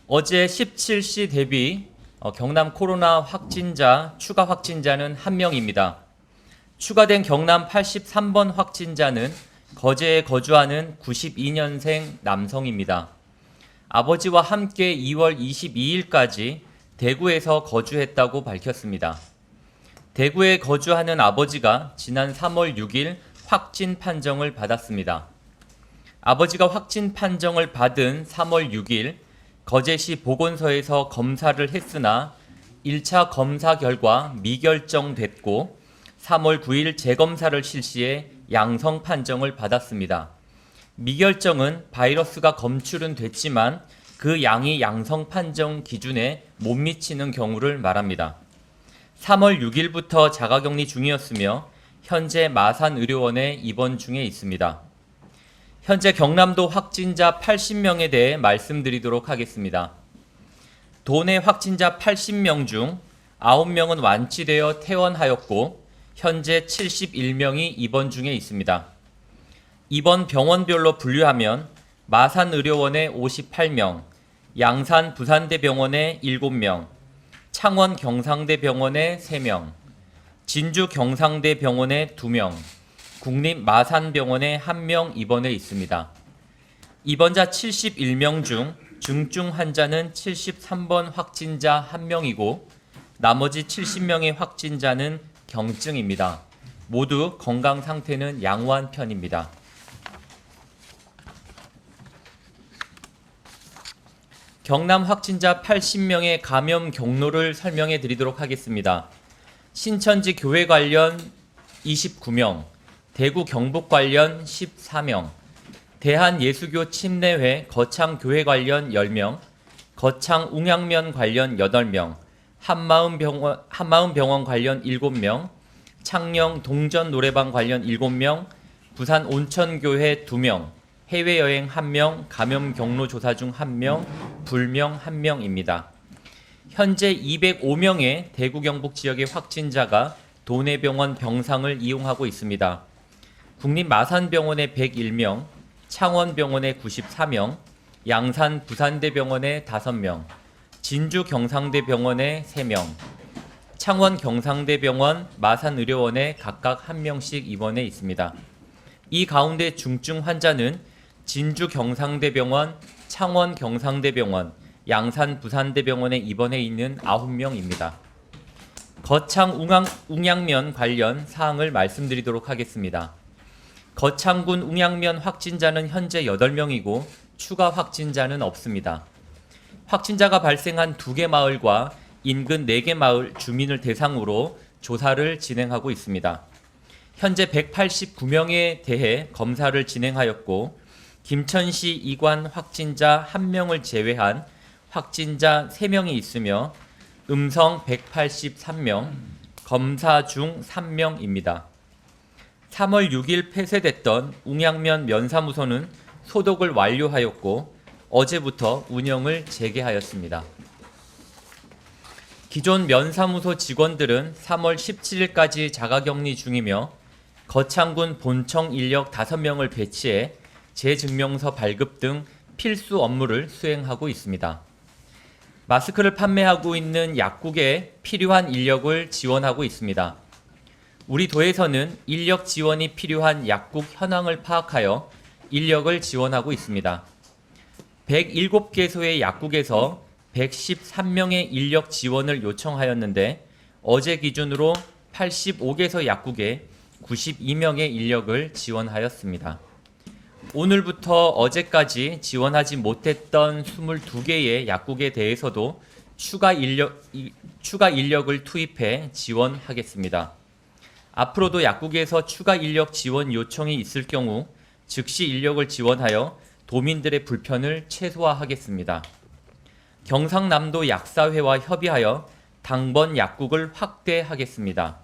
어제 17시 대비 경남 코로나 추가 확진자는 1명입니다. 추가된 경남 83번 확진자는 거제에 거주하는 92년생 남성입니다. 아버지와 함께 2월 22일까지 대구에서 거주했다고 밝혔습니다. 대구에 거주하는 아버지가 지난 3월 6일 확진 판정을 받았습니다. 아버지가 확진 판정을 받은 3월 6일 거제시 보건소에서 검사를 했으나 1차 검사 결과 미결정됐고 3월 9일 재검사를 실시해 양성 판정을 받았습니다. 미결정은 바이러스가 검출은 됐지만 그 양이 양성 판정 기준에 못 미치는 경우를 말합니다. 3월 6일부터 자가격리 중이었으며 현재 마산의료원에 입원 중에 있습니다. 현재 경남도 확진자 80명에 대해 말씀드리도록 하겠습니다. 도내 확진자 80명 중 9명은 완치되어 퇴원하였고 현재 71명이 입원 중에 있습니다. 입원 병원별로 분류하면 마산의료원에 58명, 양산 부산대병원에 7명, 창원 경상대병원에 3명, 진주 경상대병원에 2명, 국립 마산병원에 1명 입원해 있습니다. 입원자 71명 중 중증 환자는 73번 확진자 1명이고 나머지 70명의 확진자는 경증입니다. 모두 건강 상태는 양호한 편입니다. 경남 확진자 80명의 감염 경로를 설명해 드리도록 하겠습니다. 신천지 교회 관련 29명, 대구 경북 관련 14명, 대한예수교 침례회 거창교회 관련 10명, 거창 웅양면 관련 8명, 한마음병원 관련 7명, 창녕 동전 노래방 관련 7명, 부산 온천교회 2명, 해외여행 1명, 감염 경로 조사 중 1명, 불명 1명입니다. 현재 205명의 대구 경북 지역의 확진자가 도내병원 병상을 이용하고 있습니다. 국립 마산병원에 101명, 창원병원에 94명, 양산 부산대병원에 5명, 진주 경상대병원에 3명, 창원 경상대병원, 마산의료원에 각각 1명씩 입원해 있습니다. 이 가운데 중증 환자는 진주 경상대병원, 창원 경상대병원, 양산 부산대병원에 입원해 있는 9명입니다. 거창 웅양면 관련 사항을 말씀드리도록 하겠습니다. 거창군 웅양면 확진자는 현재 8명이고 추가 확진자는 없습니다. 확진자가 발생한 2개 마을과 인근 4개 마을 주민을 대상으로 조사를 진행하고 있습니다. 현재 189명에 대해 검사를 진행하였고 김천시 이관 확진자 1명을 제외한 확진자 3명이 있으며 음성 183명, 검사 중 3명입니다. 3월 6일 폐쇄됐던 웅양면 면사무소는 소독을 완료하였고 어제부터 운영을 재개하였습니다. 기존 면사무소 직원들은 3월 17일까지 자가격리 중이며 거창군 본청 인력 5명을 배치해 재증명서 발급 등 필수 업무를 수행하고 있습니다. 마스크를 판매하고 있는 약국에 필요한 인력을 지원하고 있습니다. 우리 도에서는 인력 지원이 필요한 약국 현황을 파악하여 인력을 지원하고 있습니다. 107개소의 약국에서 113명의 인력 지원을 요청하였는데 어제 기준으로 85개소 약국에 92명의 인력을 지원하였습니다. 오늘부터 어제까지 지원하지 못했던 22개의 약국에 대해서도 추가 인력을 투입해 지원하겠습니다. 앞으로도 약국에서 추가 인력 지원 요청이 있을 경우 즉시 인력을 지원하여 도민들의 불편을 최소화하겠습니다. 경상남도 약사회와 협의하여 당번 약국을 확대하겠습니다.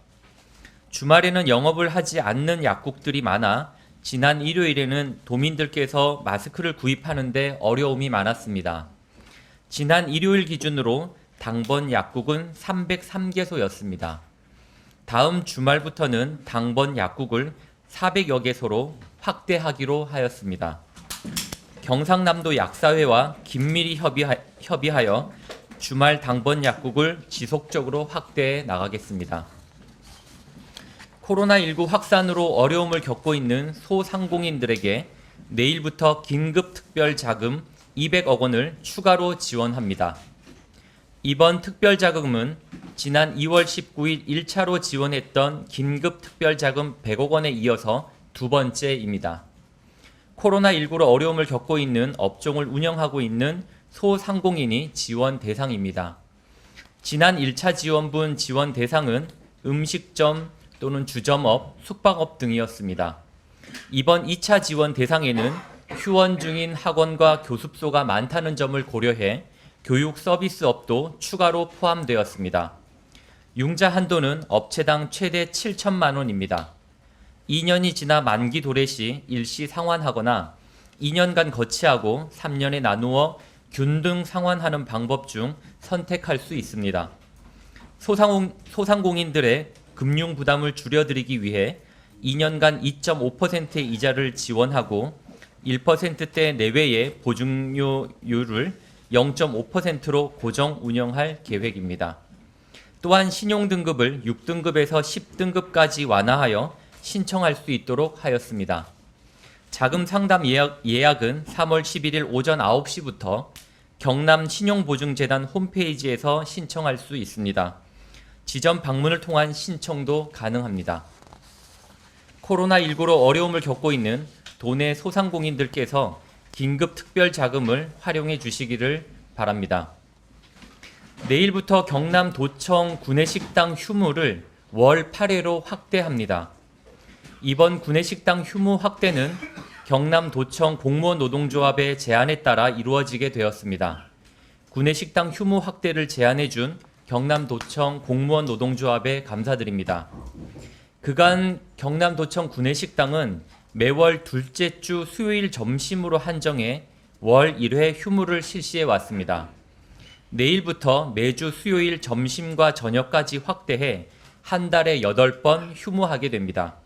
주말에는 영업을 하지 않는 약국들이 많아 지난 일요일에는 도민들께서 마스크를 구입하는데 어려움이 많았습니다. 지난 일요일 기준으로 당번 약국은 303개소였습니다. 다음 주말부터는 당번 약국을 400여 개소로 확대하기로 하였습니다. 경상남도 약사회와 긴밀히 협의하여 주말 당번 약국을 지속적으로 확대해 나가겠습니다. 코로나19 확산으로 어려움을 겪고 있는 소상공인들에게 내일부터 긴급 특별 자금 200억 원을 추가로 지원합니다. 이번 특별 자금은 지난 2월 19일 1차로 지원했던 긴급 특별 자금 100억 원에 이어서 두 번째입니다. 코로나19로 어려움을 겪고 있는 업종을 운영하고 있는 소상공인이 지원 대상입니다. 지난 1차 지원분 지원 대상은 음식점 또는 주점업, 숙박업 등이었습니다. 이번 2차 지원 대상에는 휴원 중인 학원과 교습소가 많다는 점을 고려해 교육 서비스업도 추가로 포함되었습니다. 융자 한도는 업체당 최대 7천만 원입니다. 2년이 지나 만기 도래 시 일시 상환하거나 2년간 거치하고 3년에 나누어 균등 상환하는 방법 중 선택할 수 있습니다. 소상공인들의 금융 부담을 줄여드리기 위해 2년간 2.5%의 이자를 지원하고 1%대 내외의 보증료율을 0.5%로 고정 운영할 계획입니다. 또한 신용등급을 6등급에서 10등급까지 완화하여 신청할 수 있도록 하였습니다. 자금 상담 예약은 3월 11일 오전 9시부터 경남 신용보증재단 홈페이지에서 신청할 수 있습니다. 지점 방문을 통한 신청도 가능합니다. 코로나19로 어려움을 겪고 있는 도내 소상공인들께서 긴급 특별 자금을 활용해 주시기를 바랍니다. 내일부터 경남 도청 구내식당 휴무를 월 8회로 확대합니다. 이번 구내식당 휴무 확대는 경남 도청 공무원 노동조합의 제안에 따라 이루어지게 되었습니다. 구내식당 휴무 확대를 제안해 준 경남 도청 공무원 노동조합에 감사드립니다. 그간 경남 도청 구내식당은 매월 둘째 주 수요일 점심으로 한정해 월 1회 휴무를 실시해 왔습니다. 내일부터 매주 수요일 점심과 저녁까지 확대해 한 달에 8번 휴무하게 됩니다.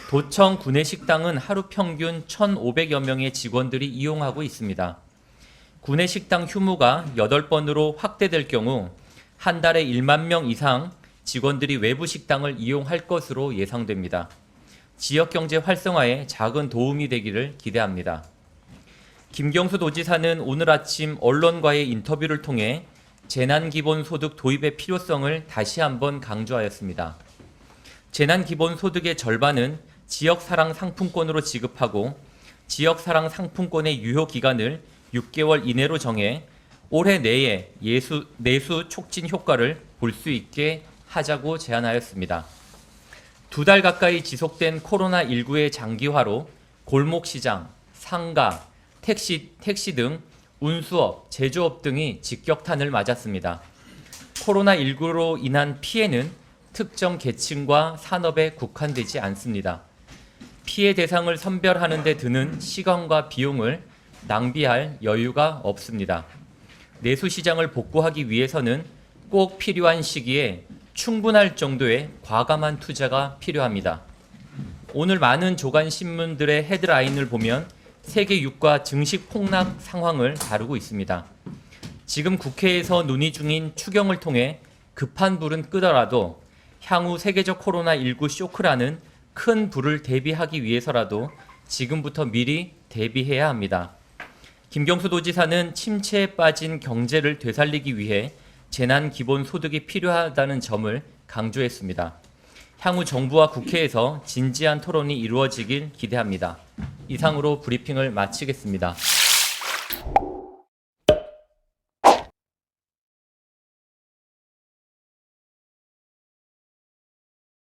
도청 구내식당은 하루 평균 1,500여 명의 직원들이 이용하고 있습니다. 구내식당 휴무가 8번으로 확대될 경우 한 달에 1만 명 이상 직원들이 외부 식당을 이용할 것으로 예상됩니다. 지역경제 활성화에 작은 도움이 되기를 기대합니다. 김경수 도지사는 오늘 아침 언론과의 인터뷰를 통해 재난기본소득 도입의 필요성을 다시 한번 강조하였습니다. 재난기본소득의 절반은 지역사랑 상품권으로 지급하고 지역사랑 상품권의 유효기간을 6개월 이내로 정해 올해 내에 내수 촉진 효과를 볼 수 있게 하자고 제안하였습니다. 2달 가까이 지속된 코로나19의 장기화로 골목시장, 상가, 택시 등 운수업, 제조업 등이 직격탄을 맞았습니다. 코로나19로 인한 피해는 특정 계층과 산업에 국한되지 않습니다. 피해 대상을 선별하는 데 드는 시간과 비용을 낭비할 여유가 없습니다. 내수시장을 복구하기 위해서는 꼭 필요한 시기에 충분할 정도의 과감한 투자가 필요합니다. 오늘 많은 조간 신문들의 헤드라인을 보면 세계 유가 증시 폭락 상황을 다루고 있습니다. 지금 국회에서 논의 중인 추경을 통해 급한 불은 끄더라도 향후 세계적 코로나19 쇼크라는 큰 불을 대비하기 위해서라도 지금부터 미리 대비해야 합니다. 김경수 도지사는 침체에 빠진 경제를 되살리기 위해 재난기본소득이 필요하다는 점을 강조했습니다. 향후 정부와 국회에서 진지한 토론이 이루어지길 기대합니다. 이상으로 브리핑을 마치겠습니다.